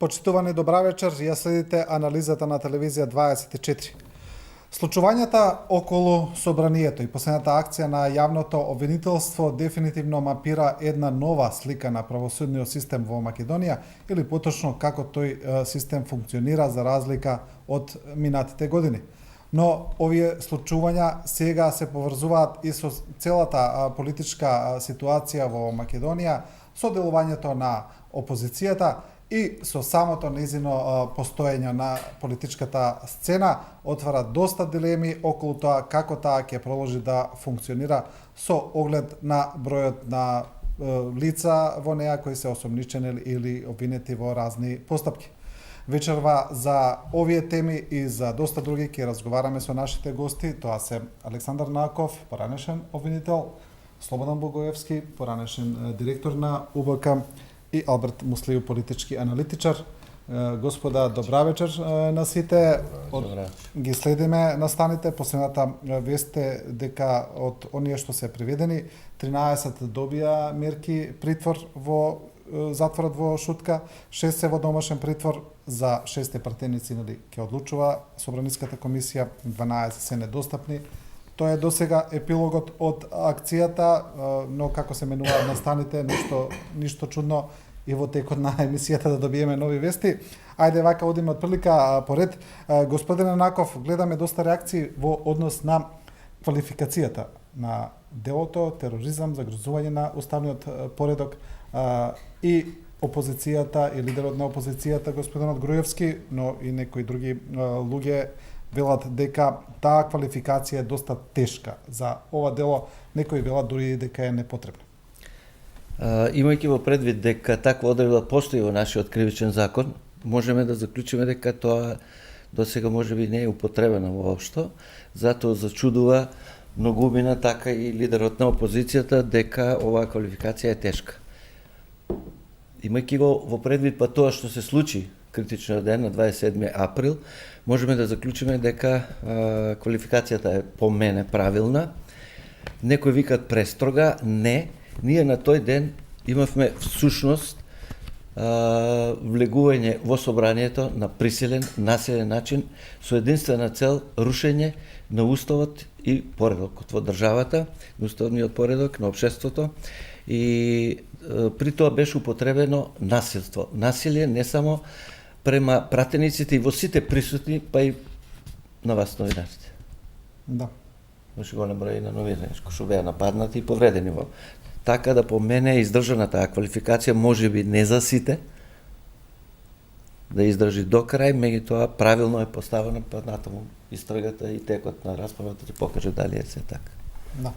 Почитувани, добра вечер. Ја следите анализата на телевизија 24. Случувањата околу собранието и последната акција на јавното обвинителство дефинитивно мапира една нова слика на правосудниот систем во Македонија или поточно како тој систем функционира за разлика од минатите години. Но овие случувања сега се поврзуваат и со целата политичка ситуација во Македонија, со делувањето на опозицијата и со самото незино постоење на политичката сцена отвара доста дилеми околу тоа како таа ќе продолжи да функционира со оглед на бројот на лица во неа кои се осомничени или обвинети во разни постапки. Вечерва за овие теми и за доста други ќе разговараме со нашите гости. Тоа се Александар Наков, поранешен обвинител, Слободан Богоевски, поранешен директор на УБК, и Алберт Муслију, политички аналитичар. Господа, добра вечер на сите. Ги следиме настаните. Последната вест е дека од оние што се приведени, 13 добија мерки притвор во затворот во Шутка, 6 се во домашен притвор, за 6 пратеници ќе одлучува Собраниската комисија, 12 се недостапни. Тоа е досега епилогот од акцијата, но како се менуваат настаните, ништо чудно и во текот на емисијата да добиеме нови вести. Ајде вака одиме од прилика поред. Господине Наков, гледаме доста реакции во однос на квалификацијата на делото, тероризам, загрозување на уставниот поредок и опозицијата и лидерот на опозицијата господинот Груевски, но и некои други луѓе велат дека таа квалификација е доста тешка за ова дело, некои велат дури дека е непотребна. Имајќи во предвид дека таква одредба постои во нашиот кривичен закон, можеме да заклучиме дека тоа досега можеби не е употребено воопшто, затоа зачудува многумина, така и лидерот на опозицијата, дека оваа квалификација е тешка. Имајќи го во предвид па тоа што се случи критичниот ден на 27 април, можеме да заклучиме дека квалификацијата е по мене правилна. Некои викат престрога, не. Ние на тој ден имавме всушност влегување во собранието на присилен, насилен начин со единствена цел рушење на уставот и поредокот во државата, на уставниот поредок, на општеството, и при тоа беше употребено насилство. Насилие не само према пратениците и во сите присутни, па и на вас новинарите. Да. Беше голем број на новинарите што беа нападнати и повредени во. Така да по мене е издржана таа квалификација, можеби не за сите, да издржи до крај, меѓутоа правилно е поставена, па натаму истрагата и текот на расправата ќе покаже дали е се така. Да.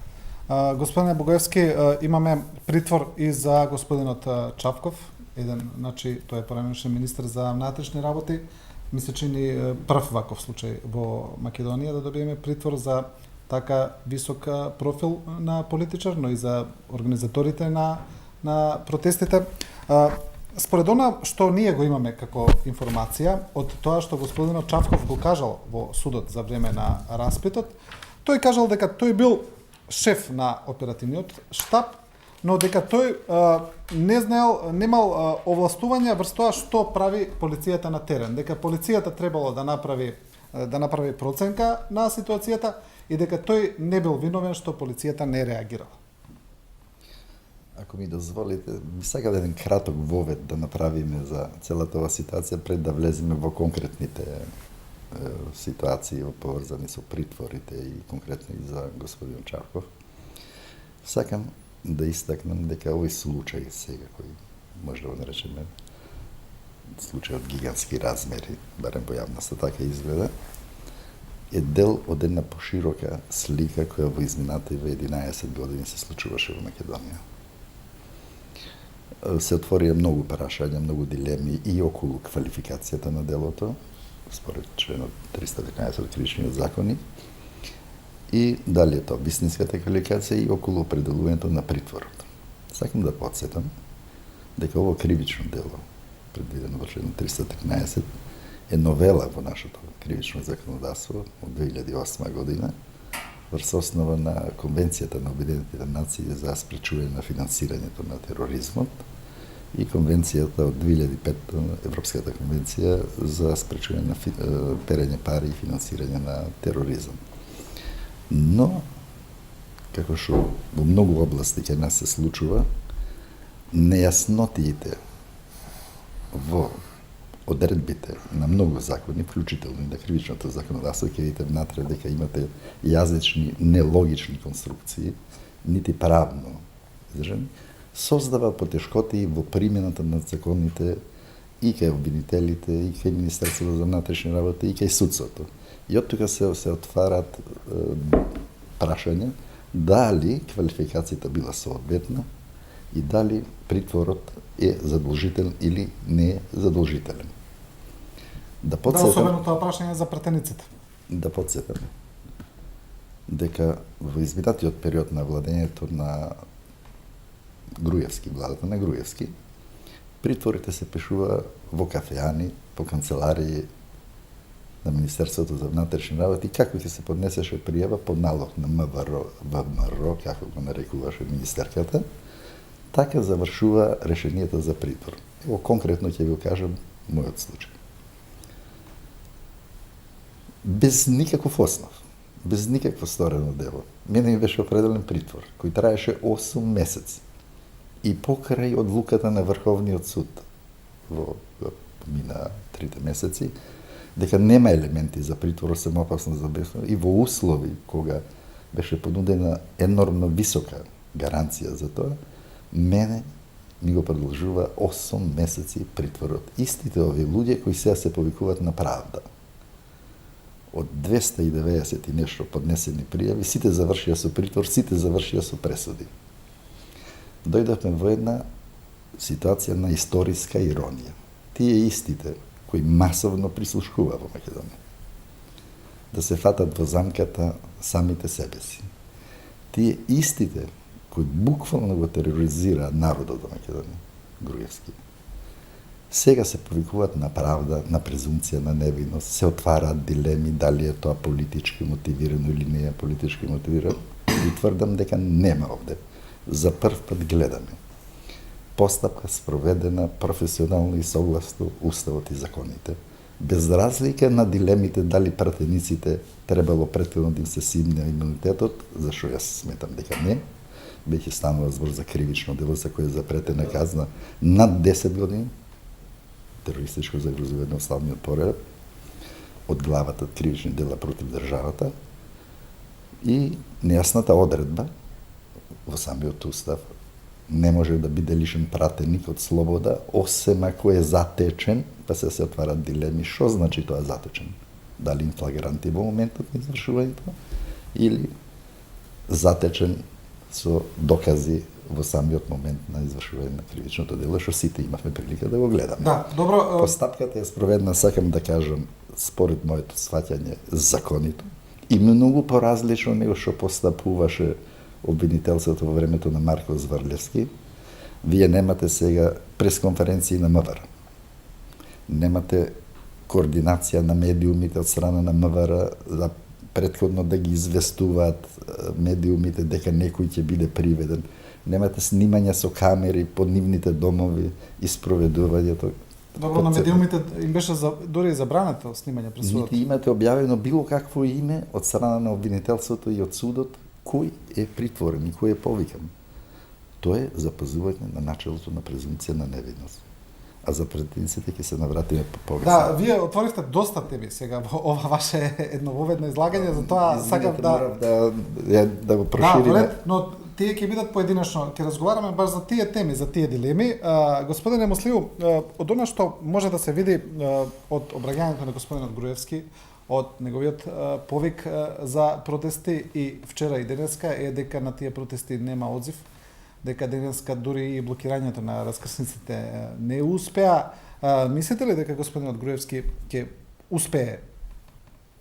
Господине Богоевски, имаме притвор и за господинот Чавков, значи тој е поранешен министер за внатрешни работи. Ми се чини прв ваков случај во Македонија да добиеме притвор за така висок профил на политичар, но и за организаторите на протестите. Според она што ние го имаме како информација, од тоа што господинот Чавков го кажал во судот за време на распитот, тој кажал дека тој бил шеф на оперативниот штаб, но дека тој не знаел, немал овластувања врз тоа што прави полицијата на терен, дека полицијата требало да направи проценка на ситуацијата и дека тој не бил виновен што полицијата не реагирала. Ако ми дозволите, би сакал еден краток вовед да направиме за целата ова ситуација пред да влеземе во конкретните ситуации поврзани со притворите и конкретно и за господин Чавков. Сакам да истакнам дека овој случај сега кој може да го наречеме случај од гигантски размери, барем по јавноста така изгледа, е дел од една поширока слика која во изминативе 11 години се случуваше во Македонија. Се отворија многу прашања, многу дилеми и околу квалификацијата на делото, според членот 313 од Кривичниот законник, и дали е тоа вистинската квалификација и околу определувањето на притворот. Сакам да потсетам дека ово кривично дело, предвидено во член 313, е новела во нашето кривично законодавство од 2008 година, врз основа на Конвенцијата на Обединетите нации за спречување на финансирањето на тероризмот и конвенцијата од 2005, Европската конвенција за спречување на перење пари и финансирање на тероризам. Но, како што во многу области кај нас се случува, нејаснотиите во одредбите на многу закони, вклучително и на кривичното законодавство, ќе видите внатре дека имате јазични, нелогични конструкции, нити правно издржани, создава потешкоти во примената на законите и кај обвинителите, и кај Министерството за внатрешни работи, и кај судството. И од тука се отварат прашања дали квалификацијата била соодветна и дали притворот е задолжителен или не е задолжителен. Да, особено тоа прашање за претениците. Да подсетам дека во изминатиот период на владењето на Груевски, владата на Груевски, притворите се пишува во кафеани, по канцеларии на Министерството за внатрешни работи, како ќе се поднесеше пријава по налог на ВМРО, како го нарекуваше министерката, така завршува решението за притвор. Ево конкретно ќе ви кажам мојот случај. Без никаков основ, без никакво сторено дело, мене ми беше определен притвор, кој траеше 8 месеци. И покрај одлуката на Врховниот суд во мина 3 месеци, дека нема елементи за притвор, освен опасност за безбедност, и во услови кога беше понудена енормно висока гаранција за тоа, мене ми го продолжува 8 месеци притворот. Истите овие луѓе кои сега се повикуваат на правда. Од 290 и нешто поднесени пријави, сите завршија со притвор, сите завршија со пресуди. Дојдовме во една ситуација на историска иронија. Тие истите кои масовно прислушкува во Македонија, да се фатат во замката самите себе си. Тие истите кои буквално го тероризираат народот во Македонија, Груевски, сега се повикуваат на правда, на презумција на невиност, се отвараат дилеми дали е тоа политички мотивирано или не е политички мотивирано. И тврдам дека нема овде. За прв пат гледаме постапка спроведена професионално и согласно уставот и законите, без разлика на дилемите дали пратениците требало претходно да им се симне имунитетот, зашто јас сметам дека не, веќе станува збор за кривично дело за кое е запретена казна над 10 години, терористичко загрозување на уставниот поредок, од главата од кривични дела против државата и нејасната одредба во самиот устав не може да биде лишен пратеник од слобода, осем ако е затечен, па се отварат дилеми што значи тоа затечен. Дали ин флагранти во моментот на извршувањето или затечен со докази во самиот момент на извршување на кривичното дело, што сите имавме прилика да го гледаме. Да, добро. Постапката е спроведена, сакам да кажам, според моето сваќање, законито и многу поразлично него што постапуваше обвинителството во времето на Марко Зврлевски. Вие немате сега пресконференции на МВР. Немате координација на медиумите од страна на МВР за претходно да ги известуваат медиумите дека некој ќе биде приведен. Немате снимања со камери по нивните домови и спроведувањето. Добро, на медиумите им беше дури забрането снимање пред судот. Нити имате објавено било какво име од страна на обвинителството и од судот кој е притворен и кој е повикан. Тоа е запазување на начелото на презумција на невиност. А за претениците ќе се навратиме по повеќе. Да, вие отворивте доста теми сега во ова ваше еднововедно излагање, затоа сакам да го прошириме. Да, но тие ќе бидат поединечно, ќе разговараме баш за тие теми, за тие дилеми. Господине Муслиу, од она што може да се види од обраќањето на господинот Груевски, од неговиот повик за протести и вчера и денеска е дека на тие протести нема одзив, дека денеска дури и блокирањето на раскрсниците не успеа. Мислите ли дека господинот Груевски ќе успее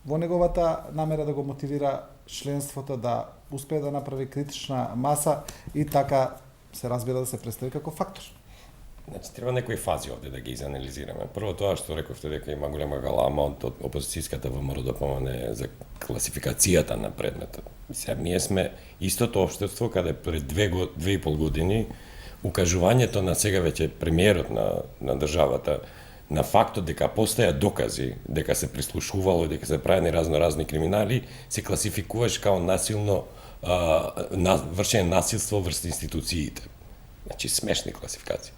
во неговата намера да го мотивира членството, да успее да направи критична маса и така се разбира да се представи како фактор? Значи, треба некои фази овде да ги изанализираме. Прво тоа што рековте дека има голема галама од опозицијската ВМРО ДПМН за класификацијата на предметот. Сега ние сме истото општество каде пред 2,5 години укажувањето на сега веќе премиерот на државата на фактот дека постојат докази дека се прислушувало и дека се правени разни криминали, се класификуваш као насилно вршење насилство врз институциите. Значи смешни класификации.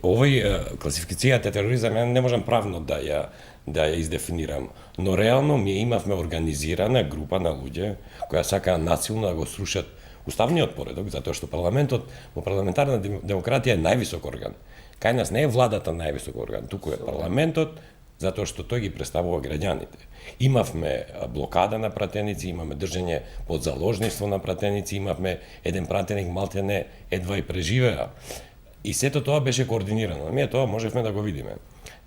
Овој класификацијата тероризам ја не можам правно да ја издефинирам, но реално ми имавме организирана група на луѓе која сакаа насилно да го срушат уставниот поредок, затоа што парламентот во парламентарна демократија е највисок орган. Кај нас не е владата највисок орган, туку е парламентот, затоа што тој ги представува граѓаните. Имавме блокада на пратеници, имаме држење под заложништво на пратеници, имавме еден пратеник малтене едва и преживеа. И сето тоа беше координирано. Ние тоа можевме да го видиме.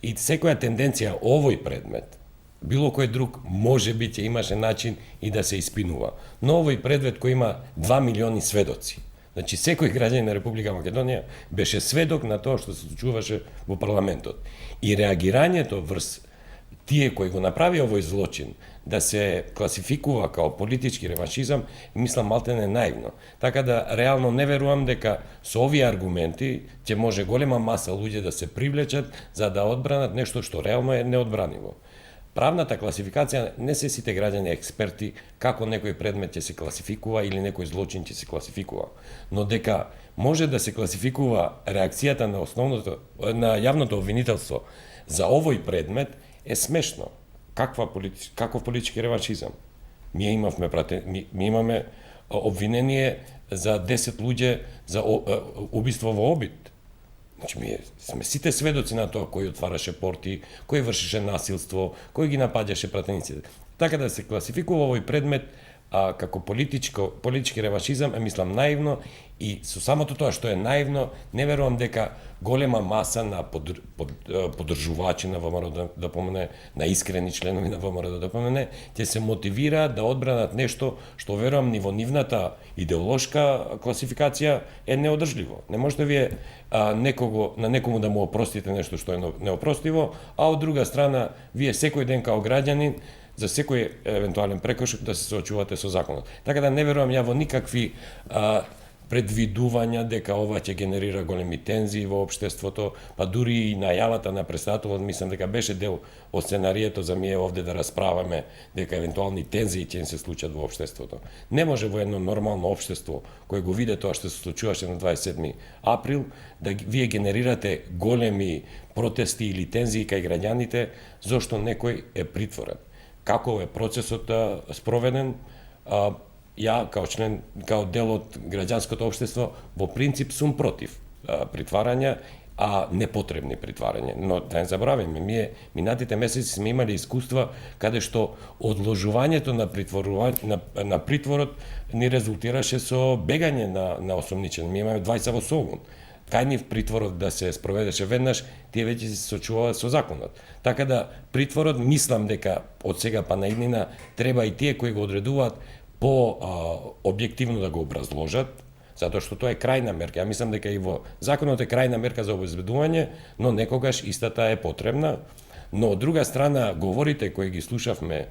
И секоја тенденција овој предмет, било кој друг, може би ќе имаше начин и да се испинува. Но овој предмет кој има 2 милиони сведоци, значи секој граѓанин на Република Македонија беше сведок на тоа што се случуваше во парламентот. И реагирањето врз тие кои го направи овој злочин да се класификува као политички реваншизам, мислам малтене наивно. Така да реално не верувам дека со овие аргументи ќе може голема маса луѓе да се привлечат за да одбранат нешто што реално е неодбраниво. Правната класификација, не се сите граѓани експерти како некој предмет ќе се класификува или некој злочин ќе се класификува, но дека може да се класификува реакцијата на јавното обвинителство за овој предмет е смешно. Каков политички реваншизам? Ние имаме обвинение за 10 луѓе за убиство во обид. Значи, ние сме сите сведоци на тоа кој отвараше порти, кој вршеше насилство, кој ги напаѓаше пратениците. Така да се класификува овој предмет како политички реваншизам, мислам наивно, и со самото тоа што е наивно, не верувам дека голема маса на поддржувачи на ВМРО-ДПМНЕ, на искрени членови на ВМРО-ДПМНЕ, ќе се мотивираат да одбранат нешто што верувам ни во нивната идеолошка класификација е неодржливо. Не можете вие на некому да му опростите нешто што е неопростиво, а од друга страна вие секој ден као граѓанин за секој евентуален прекршок да се соочувате со законот. Така да не верувам ја во никакви предвидувања дека ова ќе генерира големи тензии во општеството, па дури и најавата на председателот, мислам дека беше дел од сценарието за ние овде да расправаме дека евентуални тензии ќе се случат во општеството. Не може во едно нормално општество кој го виде тоа што се случуваше на 27 април да вие генерирате големи протести или тензии кај граѓаните зошто некој е притворен. Како е процесот спроведен, ја као дел од граѓанското општество, во принцип сум против притварања, непотребни притварања. Но да не забравяме, ние минатите месеци сме имали искуства каде што одложувањето на притворот ни резултираше со бегање на осомничен. Ние имаме 20 во Солун. Кај нив притворот да се спроведеше веднаш, тие веќе се сочуваа со законот. Така да притворот, мислам дека од сега па на иднина треба и тие кои го одредуваат објективно да го образложат, затоа што тоа е крајна мерка. Ја мислам дека и во законот е крајна мерка за обезбедување, но некогаш истата е потребна. Но од друга страна, говорите кои ги слушавме,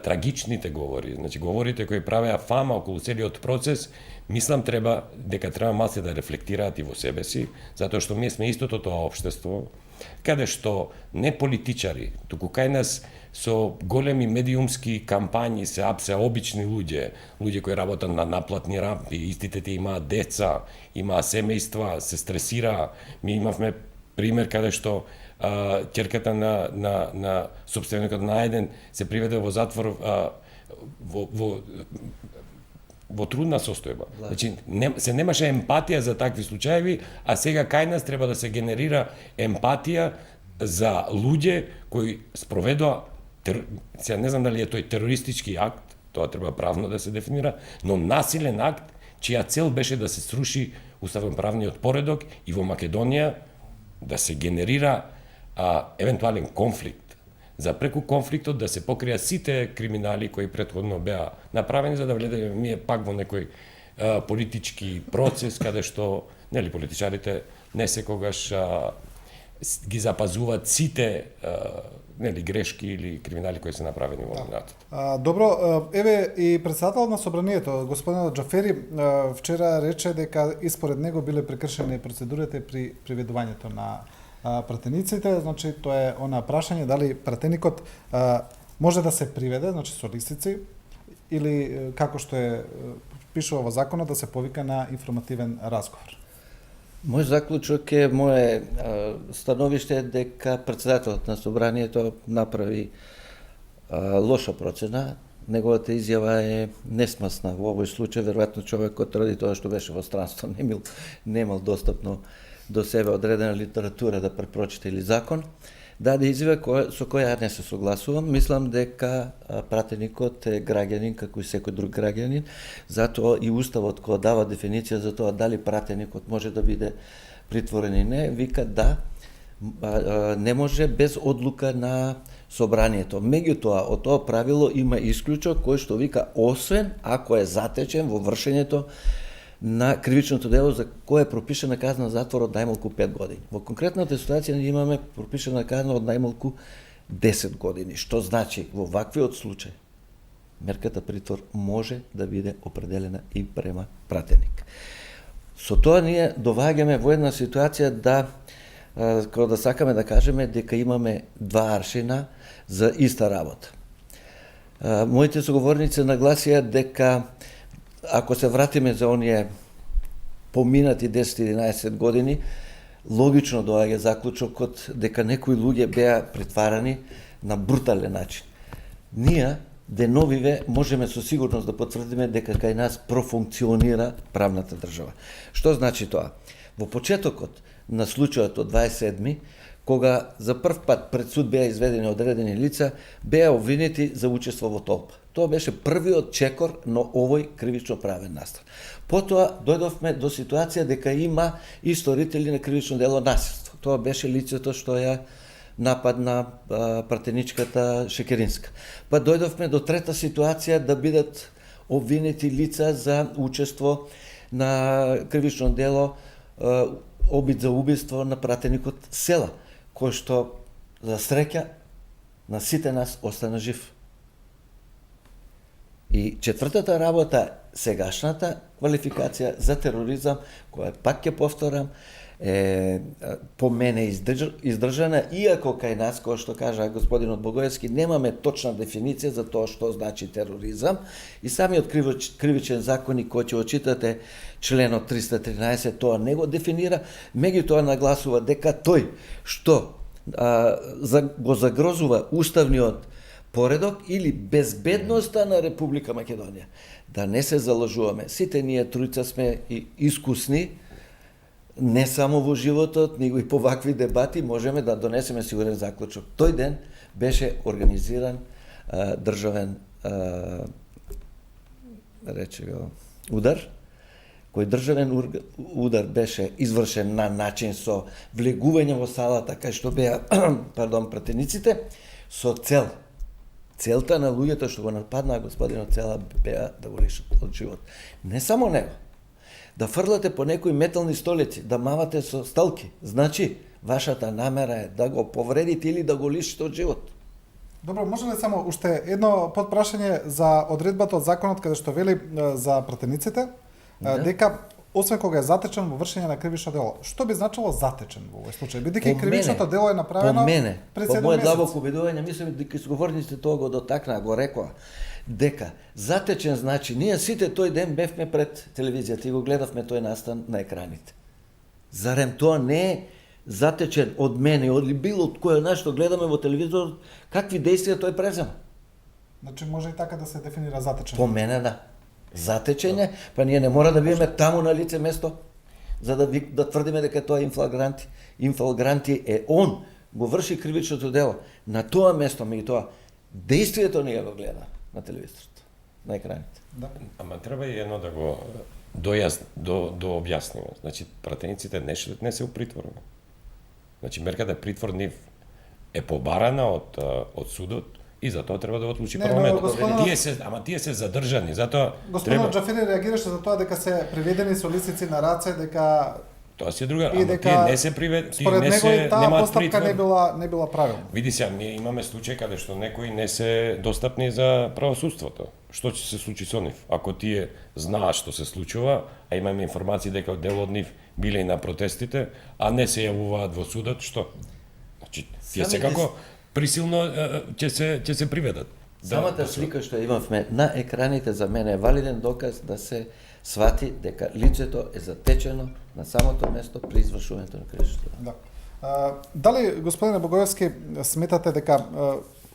трагичните говори, значи говорите кои правеа фама околу целиот процес, мислам дека треба малце да рефлектираат и во себе си, затоа што ние сме истото тоа општество, каде што не политичари, туку кај нас со големи медиумски кампањи се апсе обични луѓе кои работат на наплатни рампи, истите ти имаат деца, имаат семејства, се стресираа. Ми имавме пример каде што ќерката на сопственикот на еден се приведе во затвор во трудна состојба. Значи, се немаше емпатија за такви случаеви, а сега кај нас треба да се генерира емпатија за луѓе кои спроведоа, сега не знам дали е тој терористички акт, тоа треба правно да се дефинира, но насилен акт, чија цел беше да се сруши уставноправниот поредок и во Македонија да се генерира евентуален конфликт, за преку конфликтот да се покријат сите криминали кои претходно беа направени, за да влеземе ние пак во некој политички процес, каде што, нели, политичарите не секогаш ги запазуваат сите нели грешки или криминали кои се направени во минатото. Добро, еве и председател на собранието, господинот Џафери, вчера рече дека и според него биле прекршени процедурите при приведувањето на пратениците. Значи тоа е она прашање дали пратеникот може да се приведе, значи со листици, или како што е пишува во законот да се повика на информативен разговор. Мој заклучок е, мое становиште е дека председателот на собранието направи лоша процена. Неговата изјава е несмасна во овој случај, веројатно човекот ради тоа што беше во странство немал достапно до себе одредена литература да препрочита или закон, даде изјава со која не се согласувам. Мислам дека пратеникот е граѓанин како и секој друг граѓанин, затоа и уставот кој дава дефиниција за тоа дали пратеникот може да биде притворен и не, вика да не може без одлука на собранието. Меѓутоа, од тоа правило има исклучок кој што вика освен ако е затечен во вршењето на кривичното дело за кое е пропишана казна затвор од најмалку 5 години. Во конкретната ситуација ние имаме пропишана казна од најмалку 10 години, што значи во ваквиот случај мерката притвор може да биде определена и према пратеник. Со тоа ние доваѓаме во една ситуација кога да сакаме да кажеме дека имаме два аршина за иста работа. Моите соговорници нагласија дека ако се вратиме за оние поминати 10-11 години, логично доаѓа заклучокот дека некои луѓе беа притварани на брутален начин. Ние, деновиве, можеме со сигурност да потврдиме дека кај нас профункционира правната држава. Што значи тоа? Во почетокот на случајот од 27-ми, кога за прв пат пред суд беа изведени одредени лица, беа обвинети за учество во толпа. Тоа беше првиот чекор на овој кривично правен настан. Потоа дојдовме до ситуација дека има и сторители на кривично дело насилство. Тоа беше лицето што ја нападна пратеничката Шекеринска. Па дојдовме до трета ситуација да бидат обвинети лица за учество на кривично дело обид за убиство на пратеникот Села, кој што за среќа на сите нас остана жив. И четвртата работа, сегашната квалификација за тероризам, која пак ќе повторам, е по мене издржана, иако кај нас, кој што кажа господинот Богоевски, немаме точна дефиниција за тоа што значи тероризам, и самиот кривичен законник кој ќе очитате членот 313, тоа не го дефинира, меѓутоа нагласува дека тој што го загрозува уставниот поредок или безбедноста на Република Македонија. Да не се залажуваме, сите ние тројца сме и искусни, не само во животот, него и по вакви дебати можеме да донесеме сигурен заклучок. Тој ден беше организиран државен удар, кој државен удар беше извршен на начин со влегување во салата кај што беа пратениците со целта на луѓето што го нападнаа господинот Цела беа да го лишат од живот. Не само него, да фрлате по некои метални столици, да мавате со сталки. Значи, вашата намера е да го повредите или да го лишите од живот. Добро, може ли само уште едно подпрашање за одредбата од законот каде што вели за пратениците, дека освен кога е затечен во вршење на кривично дело. Што би значило затечен во овој случај? Бидејќи кривичното дело е направено пред 7 месеци. По моје длабоко убедување, мислам дека соговорниците тоа го дотакнаа, го рекоа, дека затечен значи ние сите тој ден бевме пред телевизијата и го гледавме тој настан на екраните. Зарем тоа не е затечен од мене, од било од кој нешто гледаме во телевизорот, какви действија тој презема? Значи може и така да се дефинира затечен. По мене да. Затечење, па ние не мора да бидеме таму на лице место, за да тврдиме дека тоа е инфлагранти. Инфлагранти е он, го врши кривичното дело. На тоа место, меѓутоа, действието не го гледа на телевизорот, на екраните. Да. Ама треба и едно да го дообјасниме. Значи, пратениците не се упритворени. Значи, мерката притвор нив е побарана од судот, и затоа треба да одлучи парламентот. Тие се задржани, затоа Господинот Џафери реагираше за тоа дека се приведени со лисици на раце, дека Тоа си е друга, И ама дека тие не се привед, тие според не него и се таа немаат постапка притвор. не била правилна. Види се, ние имаме случаи каде што некои не се достапни за правосудството. Што ќе се случи со нив? Ако тие знаат што се случува, а имаме информации дека дел од нив биле и на протестите, а не се јавуваат во судот, што? Значи, тие Самите секако присилно ќе се приведат. Самата слика што имавме на екраните за мене е валиден доказ да се свати дека лицето е затечено на самото место при извршувањето на кривичното дело. Да. Дали, господине Богоевски, сметате дека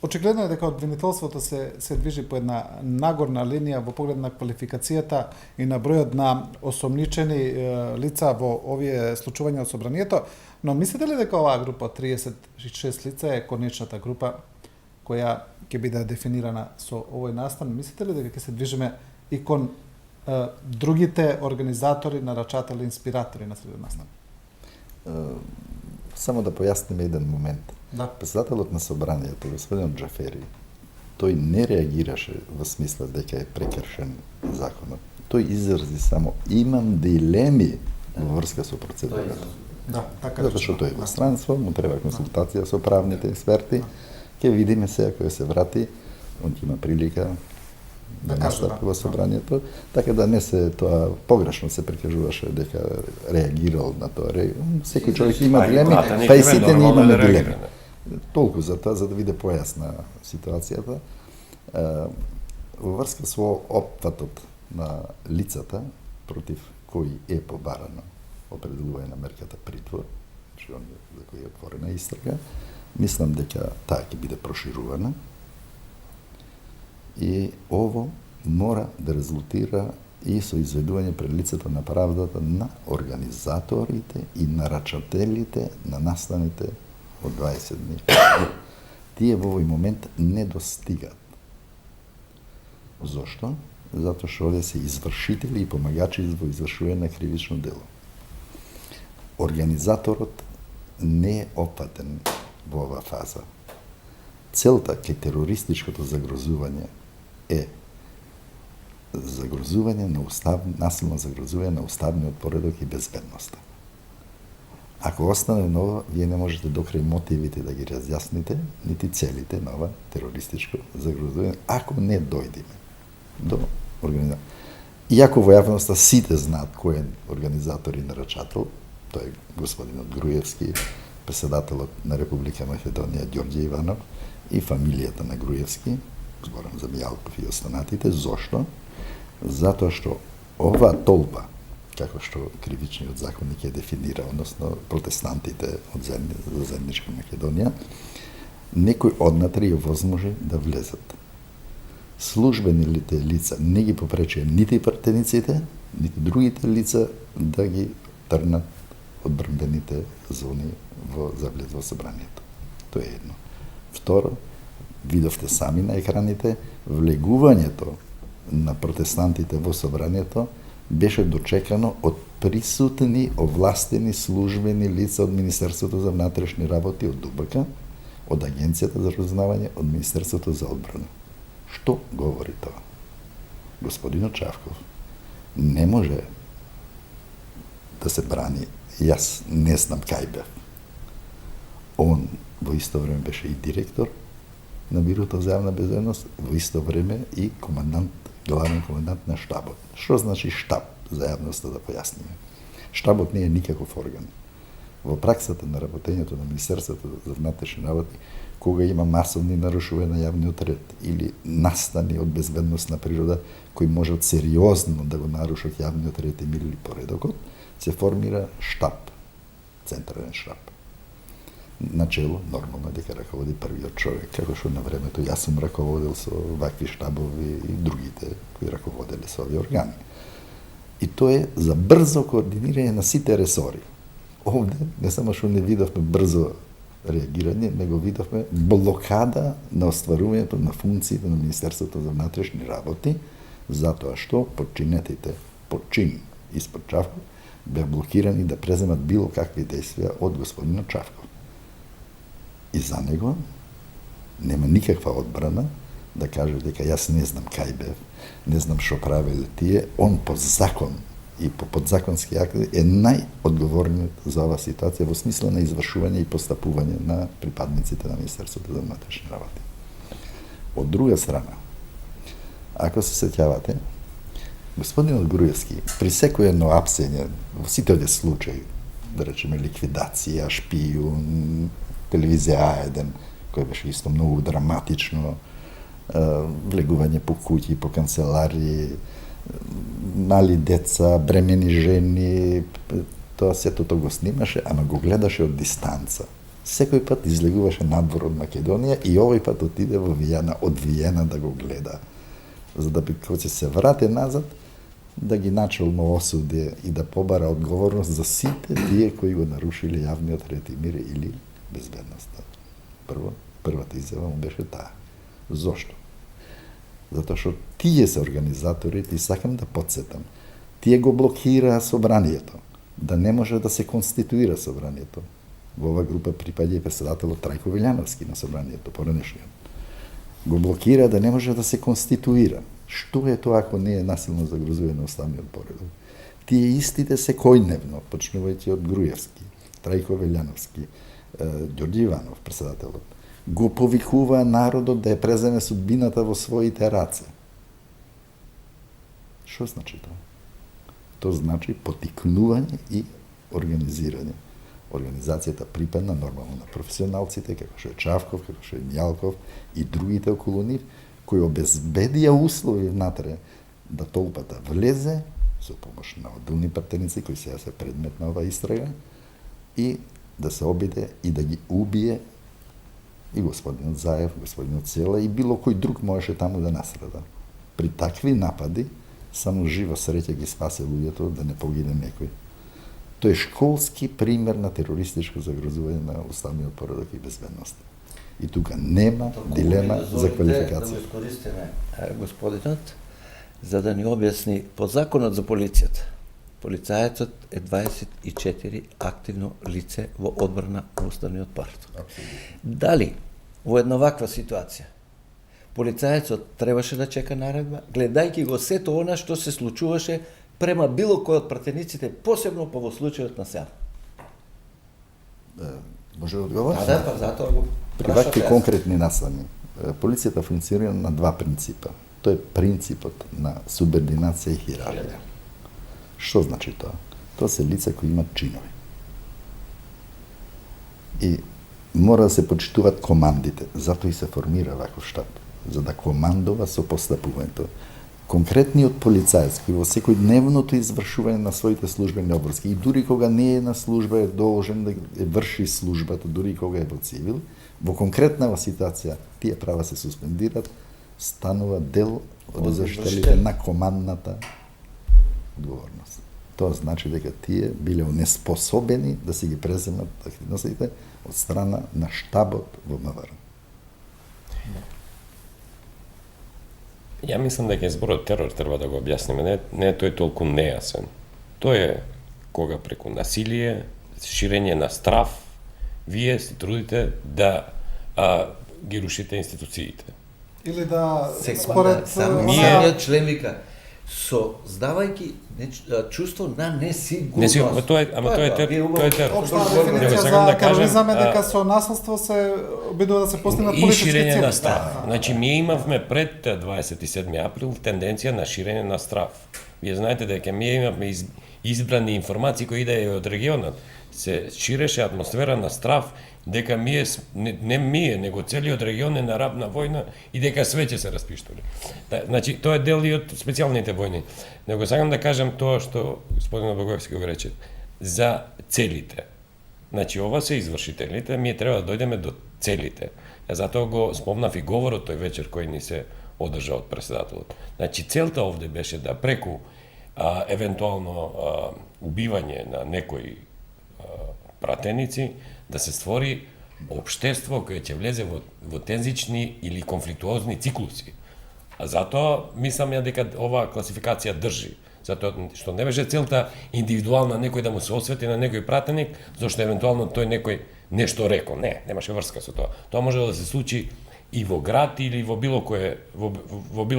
очигледно е дека обвинителството се движи по една нагорна линија во поглед на квалификацијата и на бројот на осомничени лица во овие случувања од собранието, но мислите ли дека оваа група од 36 лица е конечната група која ќе биде дефинирана со овој настан? Мислите ли дека ќе се движиме и кон другите организатори, нарачатели, инспиратори на следен настан? Само да појасниме еден момент. Да. Председателот на собранието, господин Джафери, тој не реагираше во смисла дека е прекршен законот. Тој изрази само имам дилеми во врска со процедурата. Да, така Затоа што тој е во странство, му треба консултација со правните експерти. Ќе видиме се ако се врати, он ќе има прилика да настапи во собранието, така да не се тоа погрешно се прикажуваше дека реагирал на тоа. Секој човек има дилеми, па и сите ние имаме дилеми. Толку за тоа, за да биде појасна ситуацијата. Во врска со опфатот на лицата против кои е побарано определување на мерката притвор, за кој е отворена истрага, мислам дека таа ќе биде проширувана и ово мора да резултира и со изведување пред лицето на правдата на организаторите и нарачателите на настаните од 20 дни. Тие во овој момент не достигат. Зошто? Затоа што овие се извршители и помагачи во извршување на кривично дело. Организаторот не е опфатен во оваа фаза. Целта ке терористичкото загрозување е загрозување на насилно загрозување на уставниот поредок и безбедноста. Ако остане нова, вие не можете докрај мотивите да ги разјасните, нити целите на ова терористичко загрозување, ако не дојдеме до организација. Иако во јавноста сите знаат кој е организатор и нарачател, тој е господинот Груевски, председателот на Република Македонија Ѓорѓе Иванов и фамилијата на Груевски, зборам за Мијалков и останатите. Зошто? Затоа што оваа толпа, како што кривичниот законник ја дефинира, односно протестантите од заедничка Македонија, некој однатре ја возможи да влезат. Службените лица не ги попречија нити пратениците, нити другите лица да ги трнат од брмбените зони за влез во собранието. Тоа е едно. Второ, видовте сами на екраните, влегувањето на протестантите во собранието беше дочекано од присутни овластени службени лица од Министерството за внатрешни работи, од ДУБК, од Агенцијата за разузнавање, од Министерството за одбрана. Што говори тоа? Господинот Чавков не може да се брани. Јас не знам кај бев. Он во исто време беше и директор на Бирото за јавна безбедност, во исто време и главен командант на штабот. Што значи штаб за јавноста да појасниме? Штабот не е никаков орган. Во праксата на работењето на Министерството за внатрешни работи, кога има масовни нарушувања на јавниот ред или настани од безбедносна природа кои можат сериозно да го нарушат јавниот ред или поредокот, се формира штаб, централен штаб. Начело, нормално дека раководи првиот човек, како што на времето јас сум раководел со вакви штабови и другите кои раководеле со овие органи. И тоа е за брзо координирање на сите ресори. Овде не само што не видовме брзо реагирање, него видовме блокада на остварувањето на функциите на Министерството за внатрешни работи, затоа што подчинетите, подчин испод Чавков, беа блокирани да преземат било какви действија од господинот Чавков. И за него нема никаква одбрана да каже дека јас не знам кај бев, не знам што правеле тие, он по закон и по подзаконски акти е најодговорниот за оваа ситуација во смисла на извршување и постапување на припадниците на Министерството за внатрешни работи. Од друга страна, ако се сеќавате, господинот Груевски при секој едно апсење во сите овие случаи, да речеме ликвидација, шпијун, телевизија А1, кој беше исто многу драматично, влегување по куќи, по канцеларии, мали деца, бремени жени, тоа сето тоа го снимаше, ама го гледаше од дистанца. Секој пат излегуваше надвор од Македонија и овој пат отиде во Виена, од Виена да го гледа. За да би кога ќе се врате назад, да ги начално осуди и да побара одговорност за сите тие кои го нарушиле јавниот ред и мир или безбедноста. Првата изјава му беше таа. Зошто? Затоа што тие се организаторите и сакам да подсетам. Тие го блокираа собранието, да не може да се конституира собранието. Во оваа група припаѓа и председателот Трајко Велјановски на собранието, поранешниот. Го блокира да не може да се конституира. Што е тоа ако не е насилно загрозување на уставниот поредок? Тие истите секојдневно, почнувајќи од Груевски, Трајко Велјановски, Ѓорѓи Иванов, председателот, го повикуваа народот да ја преземе судбината во своите раце. Што значи тоа? Тоа значи потикнување и организирање. Организацијата припадна нормално на професионалците, како што е Чавков, како што е Мјалков и другите околу нив, кои обезбедија услови внатре да толпата влезе со помош на одделни пратеници кои сега се предмет на оваа истрага и да се обиде и да ги убие и господинот Заев, господинот Села и било кој друг можеше таму да насреда. При такви напади само жива среќа ги спасе луѓето да не погине некој. Тоа е школски пример на терористичко загрозување на уставниот поредок и безбедност. И тука нема дилема за квалификација. Да го искористиме господинот за да ни објасни по законот за полицијата. Полицајецот е 24 активно лице во одбрана на уставниот поредок. Дали во една ваква ситуација полицајецот требаше да чека наредба, гледајќи го сето она што се случуваше према било кој од пратениците, посебно по во случајот на Сел? Може да одговори? Да, па затоа го При вакви конкретни насами, полицијата функционира на два принципа. Тоа е принципот на субординација и хиерархија. Што значи тоа? Тоа се лица кои имат чинови. И мора да се почитуваат командите, затоа и се формира ваков штаб, за да командува со постапувањето. Конкретниот полицаец кој во секојдневното извршување на своите службени обврски и дури кога не е на служба е должен да врши службата, дури кога е во цивил, во конкретнава ситуација тие права се суспендират, станува дел од извршителите на командната одговорност. Тоа значи дека тие биле онеспособени да си ги преземат активностите од страна на штабот во МВР. Ја мислам дека зборот терор треба да го објасниме. Не е тој толку нејасен. Тоа е кога преку насилие, ширење на страв, вие се трудите да ги рушите институциите. Или да Според според самиот член вика создавајќи чувство на несигурност. Тоа е терор. Општа Него дефиниција сакам за да кажам, тероризам е дека со насилство се обидува да се постигнат и политички ширење цели. на страв. Значи, ние имавме пред 27 април тенденција на ширење на страв. Вие знаете дека ние имавме избрани информации кои идеја од регионот. Се ширеше атмосфера на страв, дека не ние, него целиот регион е на рабна војна и дека све ќе се распиштоли. Значи, тоа е дел и од специјалните војни. Него сакам да кажам тоа што господин Богоевски го рече. За целите. Значи, ова се извршителите, ние треба да дојдеме до целите. Затоа го спомнав и говорот тој вечер кој ни се одржа од председателот. Значи, целта овде беше да преку евентуално убивање на некои пратеници, да се створи општество кое ќе влезе во тензични или конфликтуозни циклуси. А затоа мислам ја дека оваа класификација држи. Затоа што не беше целта индивидуална некој да му се освети на некој пратеник, зашто евентуално тој некој нешто рекол. Не, немаше врска со тоа. Тоа може да се случи и во град или во било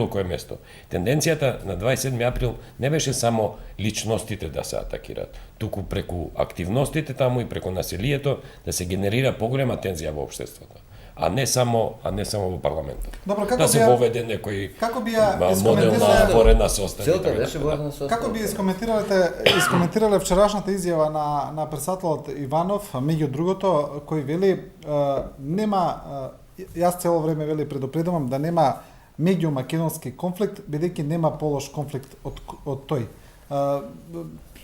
кое место. Тенденцијата на 27 април не беше само личностите да се атакираат, туку преку активностите таму и преку населието да се генерира поголема тензија во општеството, а не само во парламентот. Добро, како да се би ја- воведе некој како би ја модел на искоментирале- отворена состава. Целта беше воена со Како би искоментирале вчерашната изјава на председателот Иванов, меѓу другото, кој вели нема јас цело време вели предупредувам да нема меѓумакедонски конфликт, бидејќи нема полош конфликт од тој.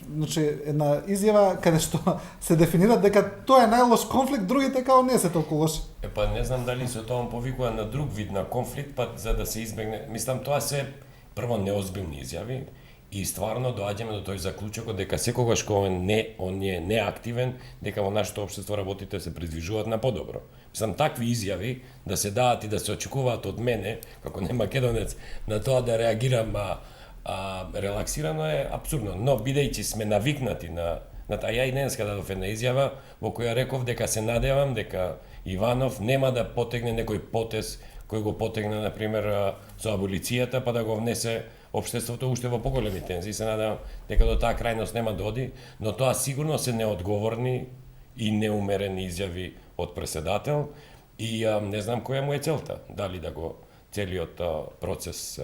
Значи, една изјава каде што се дефинира дека тоа е најлош конфликт, другите као не се толку лоши. Па не знам дали со тоа он повикува на друг вид на конфликт, па за да се избегне. Мислам, тоа се прво неозбилни изјави и стварно доаѓаме до тој заклучокот дека секогаш кога он е неактивен, дека во нашето општество работите се придвижуваат на подобро. Мислам, такви изјави да се даат и да се очекуваат од мене, како не македонец, на тоа да реагирам релаксирано е апсурдно. Но бидејќи сме навикнати на таа, ја и денеска дадов една изјава во која реков дека се надевам дека Иванов нема да потегне некој потез кој го потегна, например, со аболицијата, па да го внесе општеството уште во поголеми тензии. Се надевам дека до таа крајност нема да оди, но тоа сигурно се неодговорни и неумерени изјави од преседател и не знам која му е целта. Дали да го целиот процес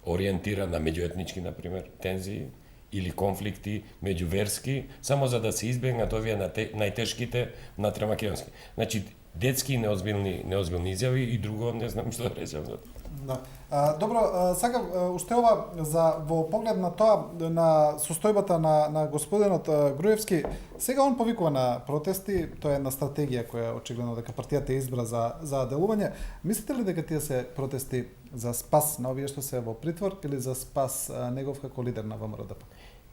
ориентира на меѓуетнички, например, тензии или конфликти меѓуверски, само за да се избегнат овие најтешките натремакедонски. Значи, детски и неозбилни изјави и друго не знам што да речам. Да. Добро, сакав уште ова за во поглед на тоа на состојбата на господинот Груевски. Сега он повикува на протести, тоа е една стратегија која очигледно дека партијата избра за делување. Мислите ли дека тие се протести за спас на овие што се во притвор или за спас негов како лидер на ВМРО-ДП?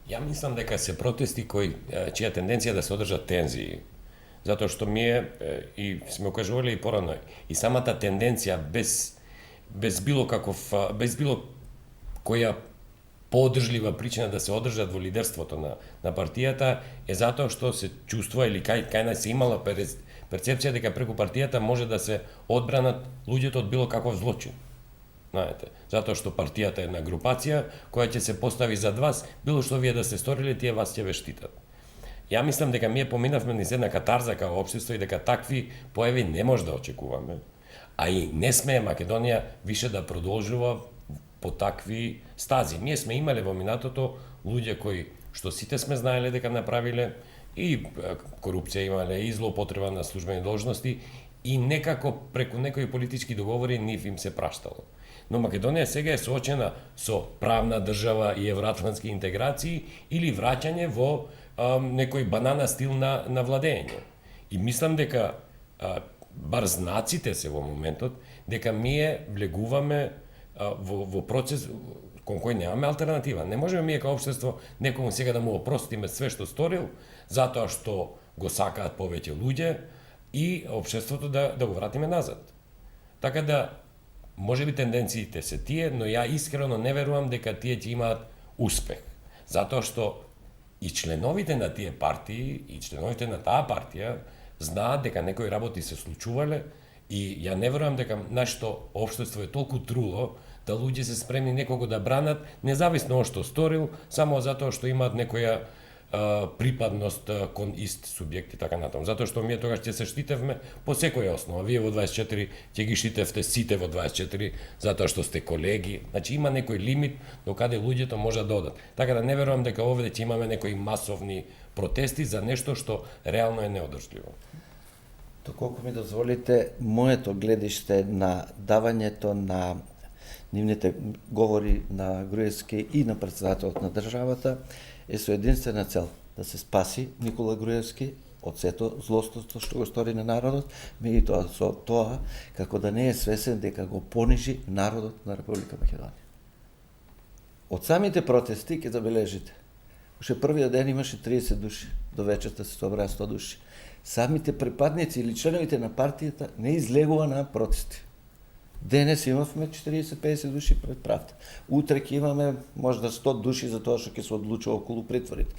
Ја мислам дека се протести чија тенденција да се одржат тензии. Затоа што и сме окажували и порано, и самата тенденција без било која подржлива причина да се одржат во лидерството на партијата е затоа што се чувствува или кај нас се имала перцепција дека преку партијата може да се одбранат луѓето од било каков злочин. Знаете, затоа што партијата е една групација која ќе се постави зад вас, било што вие да сте сториле, тие вас ќе ве штитат. Ја мислам дека ние поминавме низ една катарза као општество и дека такви појави не може да очекуваме. А и не смее Македонија више да продолжува по такви стази. Ние сме имале во минатото луѓе кои што сите сме знаеле дека направиле и корупција имале и злоупотреба на службени должности и некако преку некои политички договори нив им се праштало. Но Македонија сега е соочена со правна држава и евроатлантски интеграции или враќање во некој банана стил на владење. И мислам дека бар знаците се во моментот дека ние влегуваме во процес кон кој немаме алтернатива. Не можеме ние како општество некому сега да му опростиме све што сторил затоа што го сакаат повеќе луѓе и општеството да го вратиме назад. Така да можеби тенденциите се тие, но ја искрено не верувам дека тие ќе имаат успех. Затоа што и членовите на тие партии и членовите на таа партија знаат дека некои работи се случувале и ја не верувам дека нашето општество е толку труло да луѓе се спремни некого да бранат независно од што сторил, само затоа што имаат некоја припадност кон ист субјект и така натаму. Затоа што ние тогаш ќе се штитевме по секоја основа. Вие во 24 ќе ги штитевте сите во 24 затоа што сте колеги. Значи има некој лимит до каде луѓето можат да одат. Така да не верувам дека овде ќе имаме некои масовни протести за нешто што реално е неодржливо. Доколку ми дозволите, моето гледиште на давањето на нивните говори на Груевски и на председателот на државата е со единствена цел да се спаси Никола Груевски од сето злостото што го стори на народот, меѓутоа со тоа како да не е свесен дека го понижи народот на Република Македонија. Од самите протести ќе забележите. Уште првиот ден имаше 30 души, до вечерта се собраа 100 души. Самите припадници или членовите на партијата не излегува на протести. Денес имавме 40-50 души пред правда. Утре ќе имаме можда 100 души за тоа што ќе се одлучува околу притворите.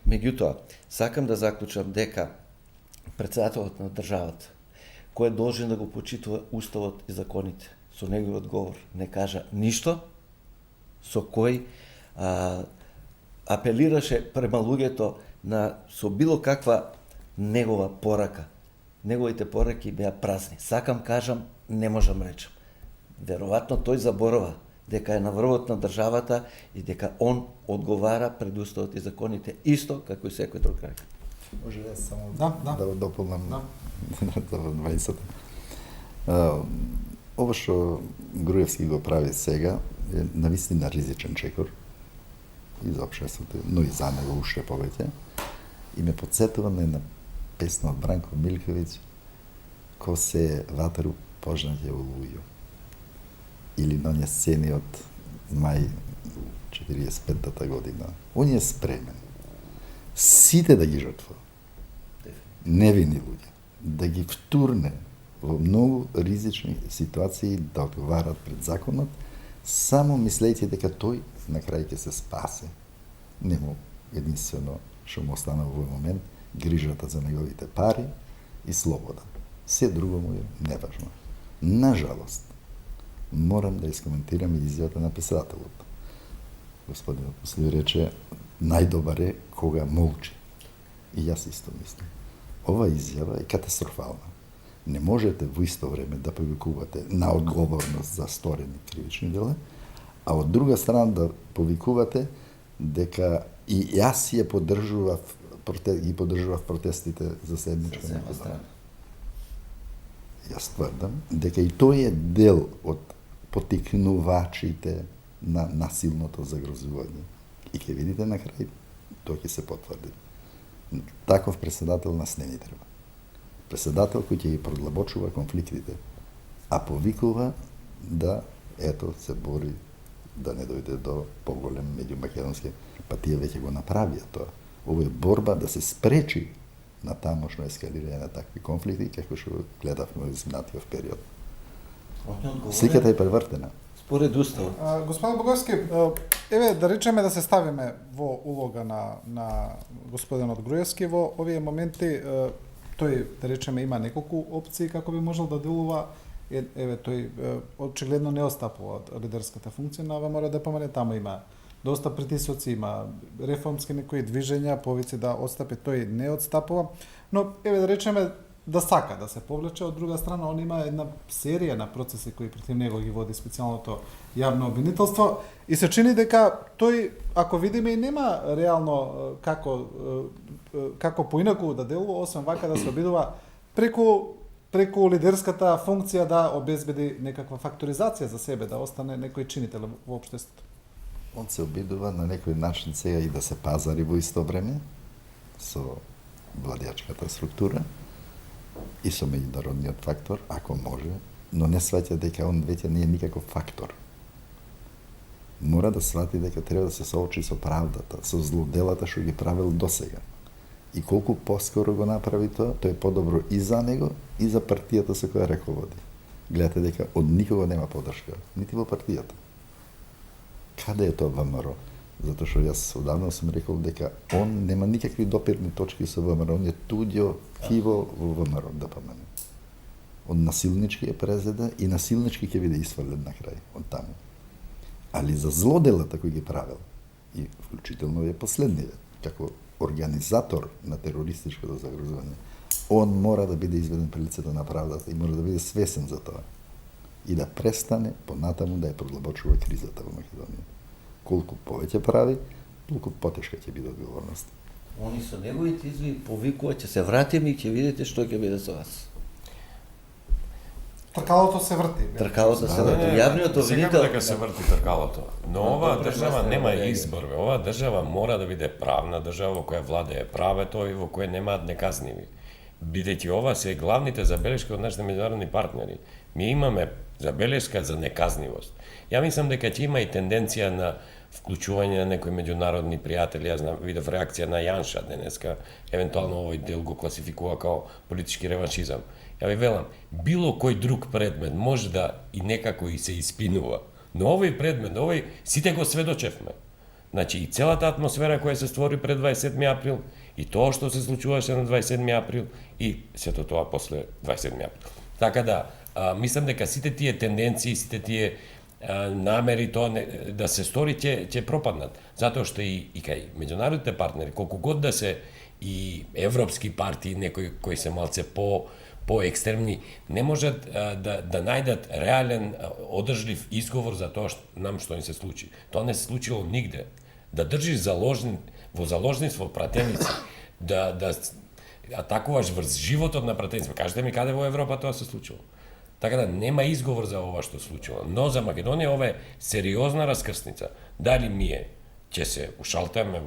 Меѓутоа, сакам да заклучам дека председателот на државата кој е должен да го почитува уставот и законите. Со неговиот говор не кажа ништо, со кој апелираше према луѓето со било каква негова порака. Неговите пораки беа празни. Сакам кажам, не можам речам. Веројатно тој заборава дека е на врвот на државата и дека он одговара пред уставот и законите исто како и секој друг граѓанин. Може да само Да. да дополнам Да. за 20. Ова што Груевски го прави сега е навистина ризичен чекор и за општеството, но и за него уште повеќе. И ме подсетува на една песна од Бранко Милковиќ, ко се ватеру пожнаќе олују. Или на оние сцени од мај 45-та година. Он е спремен сите да ги жртвува, невини луѓе, да ги втурне во многу ризични ситуации да одговарат пред законот, само мислејќи дека тој на крај ќе се спасе. Нему единствено што му останува во овој момент грижата за неговите пари и слобода. Се друго му е неважно. Нажалост, морам да искоментирам и изјавата на писателот. Господинот после рече, најдобар е кога молчи. И јас исто мислам. Ова изјава е катастрофална. Не можете во исто време да повикувате на одговорност за сторени кривични дела, а од друга страна да повикувате дека и јас ја ги поддржував протестите за седмичка наказана. Јас тврдам дека и тој е дел од потикнувачите на насилното загрозување. И ќе видите на крај, тоа ќе се потврди. Таков председател нас не ни треба. Председател кој ќе ги продлабочува конфликтите, а повикува да, ето, се бори да не дојде до поголем меѓумакедонски, па тие веќе го направија тоа. Ово е борба да се спречи на тамошно ескалирање на такви конфликти, како што гледавме во изминатиот период. Сликата е превртена. Според уставот. Господин Боговски, еве да речеме да се ставиме во улога на господинот Груевски во овие моменти, тој да речеме има неколку опции како би можел да делува. Еве тој очигледно не отстапува од лидерската функција на ВМРО ДПМН, таму има доста притисоци, има реформски некои движења, повици да отстапи, тој не отстапува, но еве да речеме да сака да се повлече, од друга страна он има една серија на процеси кои против него ги води специјалното јавно обвинителство и се чини дека тој, ако видиме, и нема реално како поинаку да делува, освен вака да се обидува преку лидерската функција да обезбеди некаква факторизација за себе, да остане некој чинител во општеството. Он се обидува на некој начин сега и да се пазари во исто време со владеачката структура и со меѓународниот фактор, ако може, но не сваќа дека он веќе не е никаков фактор. Мора да свати дека треба да се соочи со правдата, со злоделата што ги правил досега. И колку поскоро го направи тоа, тоа е подобро и за него, и за партијата со која раководи. Гледате дека од никого нема поддршка, нити во партијата. Каде е тоа ВМРО? Затоа што јас одавно сум рекол дека он нема никакви допирни точки со ВМРО, он е туѓо киво во ВМРО ДПМН. Он насилнички е презеда и насилнички ќе биде исфрлен на крај од таму. Али за злоделата кои ги правил, и вклучително е последниот, како организатор на терористичкото загрозување, он мора да биде изведен пред лицето на правдата и мора да биде свесен за тоа. И да престане понатаму да ја продлабочува кризата во Македонија. Колку повеќе прави, толку потешка ќе биде одговорноста. Они со неговите изви повикуваат, ќе се вратиме и ќе видите што ќе биде со вас. Тркалото се врти. Тркалото се врти. Јавниот обвинител дека се врти тркалото. Но оваа држава нема избор, бе. Оваа држава мора да биде правна држава во која владее правето и во која немаат неказниви. Бидејќи ова се главните забелешки од нашите меѓународни партнери. Ми имаме забелешка за неказнивост. Ја мислам дека ќе има и тенденција на вклучување на некои меѓународни пријатели. Јас знам, видов реакција на Јанша денеска, евентуално овој дел го класификува као политички реваншизам. Ја ви велам, било кој друг предмет може да и некако и се испинува, но овој предмет, сите го сведочевме. Значи и целата атмосфера која се створи пред 27 април, и тоа што се случуваше на 27 април, и сето тоа после 27 април. Така да, мислам дека сите тие тенденции, сите тие намери тоа да се стори ќе пропаднат. Затоа што и кај меѓународните партнери, колку год да се и европски партии, некои кои се малце по екстремни, не можат да најдат реален одржлив изговор за тоа што им се случи. Тоа не се случило нигде. Да држиш во заложници, во пратеници, да атакуваш врз животот на пратеници. Кажете ми каде во Европа тоа се случило. Така да нема изговор за ова што случило. Но за Македонија ова е сериозна раскрсница. Дали ние ќе се ушалтаме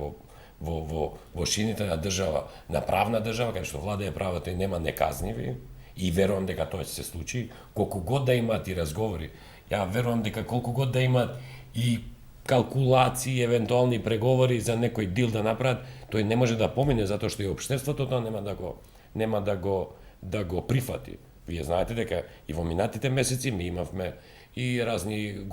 во шините на држава, на правна држава, каде што владее правото и нема неказниви, и верувам дека тоа ќе се случи, колку год да имаат и разговори. Ја верувам дека колку год да имаат и калкулации, евентуални преговори за некој дил да направат, тој не може да помине затоа што и општеството тоа нема да го прифати. Вие знаете дека и во минатите месеци ми имавме и разни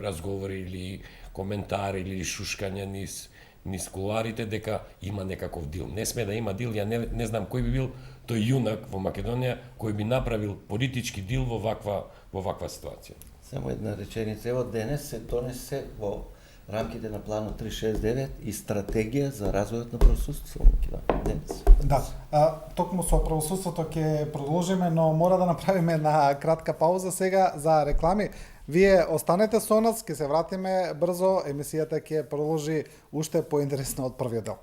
разговори или коментари или шушкања низ куларите дека има некаков дил. Не сме да има дил, ја не знам кој би бил тој јунак во Македонија кој би направил политички дил во ваква ситуација. Само една реченица. Ево денес се донесе во рамките на планот 369 и стратегија за развојот на правосудството во Македонија. Да, токму со правосудството ќе продолжиме, но мора да направиме една кратка пауза сега за реклами. Вие останете со нас, ќе се вратиме брзо, емисијата ќе продолжи уште поинтересна од првиот дел.